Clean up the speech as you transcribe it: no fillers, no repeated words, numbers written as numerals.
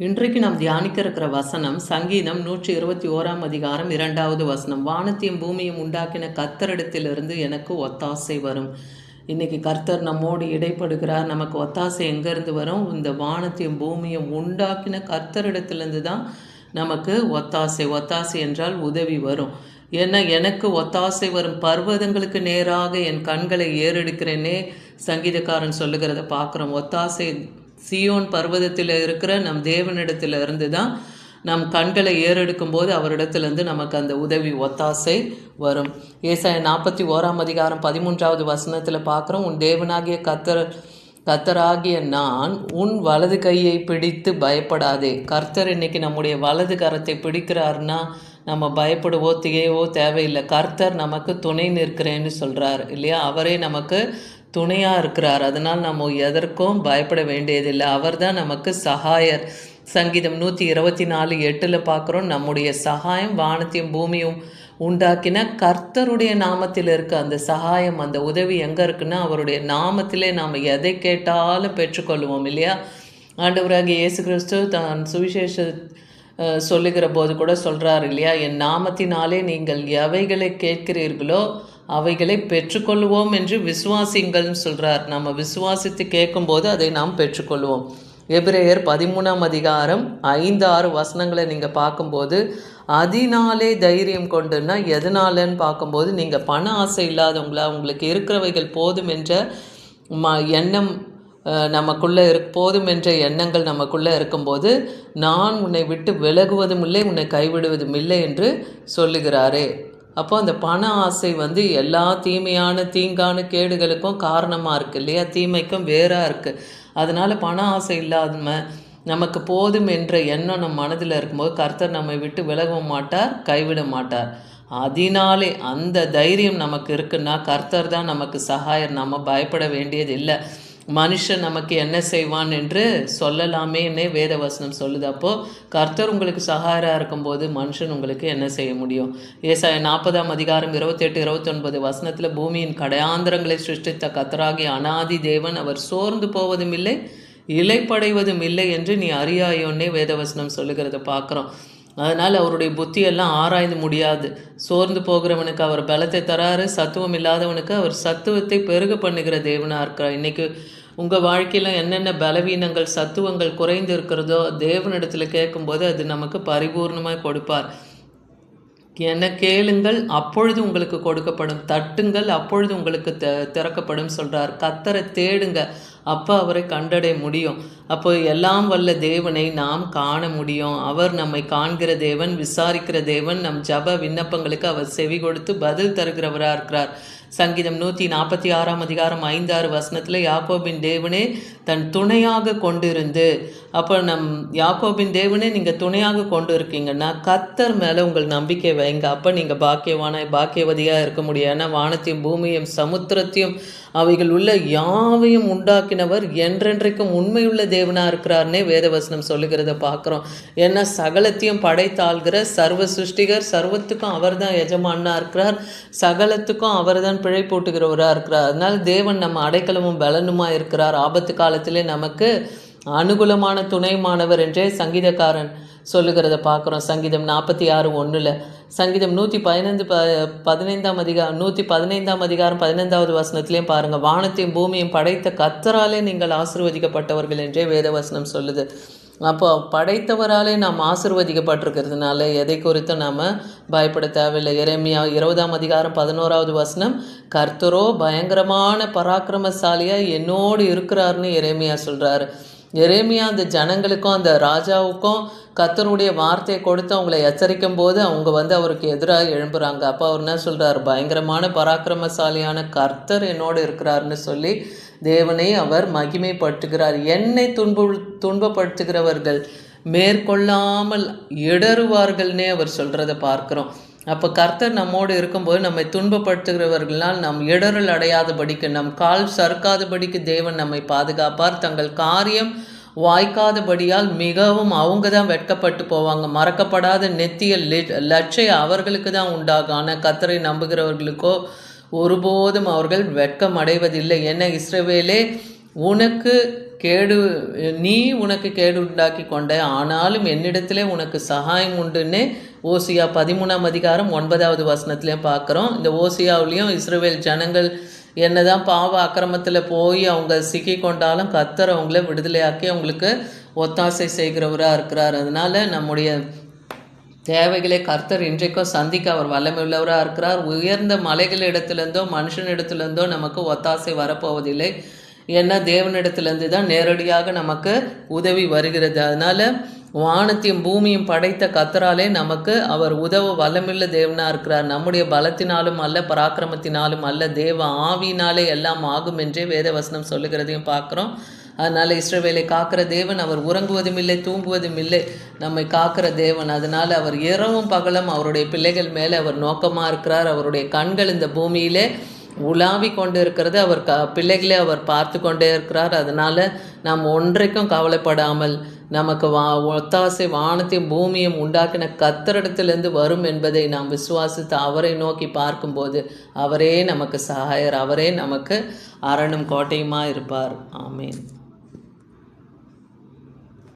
இன்றைக்கு நாம் தியானிக்க இருக்கிற வசனம் சங்கீதம் 121 அதிகாரம் 2வது வசனம். வானத்தையும் பூமியும் உண்டாக்கின கர்த்தரிடத்திலிருந்து எனக்கு ஒத்தாசை வரும். இன்னைக்கு கர்த்தர் நம்மோடு இடைப்படுகிறார். நமக்கு ஒத்தாசை எங்கேருந்து வரும்? இந்த வானத்தையும் பூமியும் உண்டாக்கின கர்த்தரிடத்திலிருந்து தான் நமக்கு ஒத்தாசை என்றால் உதவி வரும். ஏன்னா எனக்கு ஒத்தாசை வரும் பர்வதங்களுக்கு நேராக என் கண்களை ஏறெடுக்கிறேனே சங்கீதக்காரன் சொல்லுகிறத பார்க்குறோம். ஒத்தாசை சியோன் பர்வதத்தில் இருக்கிற நம் தேவனிடத்தில் இருந்து தான் நம் கண்களை ஏறெடுக்கும் போது அவரிடத்திலிருந்து நமக்கு அந்த உதவி ஒத்தாசை வரும். ஏசாயா 41 அதிகாரம் 13வது வசனத்தில் பார்க்குறோம். உன் தேவனாகிய கர்த்தராகிய நான் உன் வலது கையை பிடித்து பயப்படாதே. கர்த்தர் இன்னைக்கு நம்முடைய வலது கரத்தை பிடிக்கிறாருன்னா நம்ம பயப்படுவோ திகையவோ தேவையில்லை. கர்த்தர் நமக்கு துணை நிற்கிறேன்னு சொல்கிறார் இல்லையா? அவரே நமக்கு துணையாக இருக்கிறார். அதனால் நம்ம எதற்கும் பயப்பட வேண்டியதில்லை. அவர் தான் நமக்கு சகாயர். சங்கீதம் 124:8 பார்க்குறோம். நம்முடைய சகாயம் வானத்தையும் பூமியும் உண்டாக்கின கர்த்தருடைய நாமத்தில் இருக்க. அந்த சகாயம், அந்த உதவி எங்கே இருக்குன்னா அவருடைய நாமத்திலே நாம் எதை கேட்டாலும் பெற்றுக்கொள்வோம் இல்லையா? ஆண்டவராகிய இயேசு கிறிஸ்து தான் சுவிசேஷ சொல்லுகிற போது கூட சொல்கிறார் இல்லையா? என் நாமத்தினாலே நீங்கள் எவைகளை கேட்கிறீர்களோ அவைகளை பெற்றுக்கொள்வோம் என்று விசுவாசிங்கள்னு சொல்கிறார். நம்ம விசுவாசித்து கேட்கும்போது அதை நாம் பெற்றுக்கொள்வோம். எபிரேயர் 13 அதிகாரம் 5-6 வசனங்களை நீங்கள் பார்க்கும்போது அதனாலே தைரியம் கொண்டுன்னா எதனாலன்னு பார்க்கும்போது நீங்கள் பண ஆசை இல்லாதவங்களா, உங்களுக்கு இருக்கிறவைகள் போதும் என்ற எண்ணம் நமக்குள்ளே போதும் என்ற எண்ணங்கள் நமக்குள்ளே இருக்கும்போது நான் உன்னை விட்டு விலகுவதும் இல்லை உன்னை கைவிடுவதும் இல்லை என்று சொல்லுகிறாரே. அப்போ அந்த பண ஆசை எல்லா தீங்கான கேடுகளுக்கும் காரணமாக இருக்குது இல்லையா? தீமைக்கும் வேறாக இருக்குது. அதனால் பண ஆசை இல்லாமல் நமக்கு போதும் என்ற எண்ணம் நம் மனதில் இருக்கும்போது கர்த்தர் நம்மை விட்டு விலக மாட்டார், கைவிட மாட்டார். அதனாலே அந்த தைரியம் நமக்கு இருக்குன்னா கர்த்தர் தான் நமக்கு சகாயர். நம்ம பயப்பட வேண்டியது இல்லை. மனுஷன் நமக்கு என்ன செய்வான் என்று சொல்லலாமேன்னே வேதவசனம் சொல்லுது. அப்போது கர்த்தர் உங்களுக்கு சகாயராக இருக்கும்போது மனுஷன் உங்களுக்கு என்ன செய்ய முடியும்? ஏசாயா 40 அதிகாரம் 28-29 வசனத்தில் பூமியின் கடையாந்திரங்களை சிருஷ்டித்த கர்த்தராகிய அனாதி தேவன் அவர் சோர்ந்து போவதும் இல்லை இலைப்படைவதும் இல்லை என்று நீ அறியாயோன்னே வேதவசனம் சொல்லுகிறத பார்க்குறோம். அதனால் அவருடைய புத்தியெல்லாம் ஆராய்ந்து முடியாது. சோர்ந்து போகிறவனுக்கு அவர் பலத்தை தராரு, சத்துவம் இல்லாதவனுக்கு அவர் சத்துவத்தை பெருக பண்ணுகிற தேவனாக இருக்கிறார். இன்றைக்கி உங்கள் வாழ்க்கையில் என்னென்ன பலவீனங்கள் சத்துவங்கள் குறைந்து இருக்கிறதோ தேவனிடத்தில் கேட்கும்போது அது நமக்கு பரிபூர்ணமாக கொடுப்பார். என்ன கேளுங்கள் அப்பொழுது உங்களுக்கு கொடுக்கப்படும், தட்டுங்கள் அப்பொழுது உங்களுக்கு திறக்கப்படும் சொல்கிறார். கர்த்தரை தேடுங்க அப்போ அவரை கண்டடைய முடியும். அப்போ எல்லாம் வல்ல தேவனை நாம் காண முடியும். அவர் நம்மை காண்கிற தேவன், விசாரிக்கிற தேவன். நம் ஜப விண்ணப்பங்களுக்கு அவர் செவி கொடுத்து பதில் தருகிறவராக இருக்கிறார். சங்கீதம் 146 அதிகாரம் 5-6 வசனத்தில் யாக்கோபின் தேவனே தன் துணையாக கொண்டிருந்து, அப்போ யாக்கோபின் தேவனே நீங்கள் துணையாக கொண்டு இருக்கீங்கன்னா கர்த்தர் மேலே உங்கள் நம்பிக்கை வைங்க. அப்போ நீங்கள் பாக்கியவதியாக இருக்க முடியும். ஏன்னா வானத்தையும் பூமியும் சமுத்திரத்தையும் அவைகள் உள்ள யாவையும் உண்டாக்கினவர் என்றென்றைக்கும் உண்மையுள்ள தேவனாக இருக்கிறார்னே வேதவசனம் சொல்லுகிறத பார்க்குறோம். ஏன்னா சகலத்தையும் படைத்தாள்கிற சர்வ சிருஷ்டிகர், சர்வத்துக்கும் அவர் தான் எஜமானாக இருக்கிறார், சகலத்துக்கும் அவர் தான் பிழை போட்டுகிறவராக இருக்கிறார். அதனால் தேவன் நம்ம அடைக்கலமும் பலனுமாக இருக்கிறார். ஆபத்து காலத்திலே நமக்கு அனுகூலமான துணைமானவர் என்றே சங்கீதக்காரன் சொல்லுகிறத பார்க்குறோம். சங்கீதம் 46:1. சங்கீதம் 115 அதிகாரம் 15வது வசனத்துலேயும் பாருங்கள். வானத்தையும் பூமியும் படைத்த கர்த்தராலே நீங்கள் ஆசீர்வதிக்கப்பட்டவர்கள் என்றே வேதவசனம் சொல்லுது. அப்போ படைத்தவராலே நாம் ஆசீர்வதிக்கப்பட்டிருக்கிறதுனால எதை குறித்து நாம் பயப்பட தேவையில்லை. எரேமியா 20 அதிகாரம் 11வது வசனம், கர்த்தரோ பயங்கரமான பராக்கிரமசாலியாக என்னோடு இருக்கிறாருன்னு எரேமியா சொல்கிறாரு. எரேமியா அந்த ஜனங்களுக்கும் அந்த ராஜாவுக்கும் கர்த்தருடைய வார்த்தையை கொடுத்து அவங்களை எச்சரிக்கும் போது அவங்க அவருக்கு எதிராக எழும்புறாங்க. அப்போ அவர் என்ன சொல்கிறார்? பயங்கரமான பராக்கிரமசாலியான கர்த்தர் என்னோடு இருக்கிறாருன்னு சொல்லி தேவனை அவர் மகிமைப்படுத்துகிறார். என்னை துன்பப்படுத்துகிறவர்கள் மேற்கொள்ளாமல் இடறுவார்கள்னே அவர் சொல்கிறத பார்க்குறோம். அப்போ கர்த்தர் நம்மோடு இருக்கும்போது நம்மை துன்பப்படுத்துகிறவர்களால் நம் இடரல் அடையாதபடிக்கு, நம் கால் சறுக்காதபடிக்கு தேவன் நம்மை பாதுகாப்பார். தங்கள் காரியம் வாய்க்காதபடியால் மிகவும் அவங்க தான் வெட்கப்பட்டு போவாங்க. மறக்கப்படாத நெத்திய லட்சை அவர்களுக்கு தான் உண்டாகும். ஆனால் கர்த்தரை நம்புகிறவர்களுக்கோ ஒருபோதும் அவர்கள் வெட்கம் அடைவதில்லை. என்ன இஸ்ரவேலே, உனக்கு நீ உனக்கு கேடு உண்டாக்கி கொண்ட, ஆனாலும் என்னிடத்திலே உனக்கு சகாயம் உண்டுன்னு ஓசியா 13 வசனத்துலேயும் பார்க்குறோம். இந்த ஓசியாவிலையும் இஸ்ரவேல் ஜனங்கள் என்னதான் பாவ அக்கிரமத்தில் போய் அவங்க சிக்கி கொண்டாலும் கர்த்தர் அவங்கள விடுதலையாக்கி அவங்களுக்கு ஒத்தாசை செய்கிறவராக இருக்கிறார். அதனால் நம்முடைய தேவைகளை கர்த்தர் இன்றைக்கும் சந்திக்க அவர் வல்லமை உள்ளவராக இருக்கிறார். உயர்ந்த மலைகளிடத்துலேருந்தோ மனுஷனிடத்துலேருந்தோ நமக்கு ஒத்தாசை வரப்போவதில்லை. ஏன்னா தேவனிடத்துலேருந்து தான் நேரடியாக நமக்கு உதவி வருகிறது. அதனால் வானத்தையும் பூமியும் படைத்த கர்த்தராலே நமக்கு அவர் உதவ வல்லமுள்ள தேவனாக இருக்கிறார். நம்முடைய பலத்தினாலும் அல்ல, பராக்கிரமத்தினாலும் அல்ல, தேவ ஆவியினாலே எல்லாம் ஆகும் என்றே வேத வசனம் சொல்லுகிறதையும் பார்க்குறோம். அதனால் இஸ்ரவேலை காக்கிற தேவன் அவர் உறங்குவதும் இல்லை, தூங்குவதும் இல்லை, நம்மை காக்கிற தேவன். அதனால் அவர் இரவும் பகலும் அவருடைய பிள்ளைகள் மேலே அவர் நோக்கமாக இருக்கிறார். அவருடைய கண்கள் இந்த பூமியிலே உலாவி கொண்டு இருக்கிறது அவர் பிள்ளைகளே அவர் பார்த்து கொண்டே இருக்கிறார். அதனால் நாம் ஒன்றைக்கும் கவலைப்படாமல் நமக்கு ஒத்தாசை வானத்தையும் பூமியும் உண்டாக்கின கர்த்தரிடத்திலிருந்து வரும் என்பதை நாம் விசுவாசித்து அவரை நோக்கி பார்க்கும்போது அவரே நமக்கு சகாயர், அவரே நமக்கு அரணும் கோட்டையுமாக இருப்பார். ஆமேன்.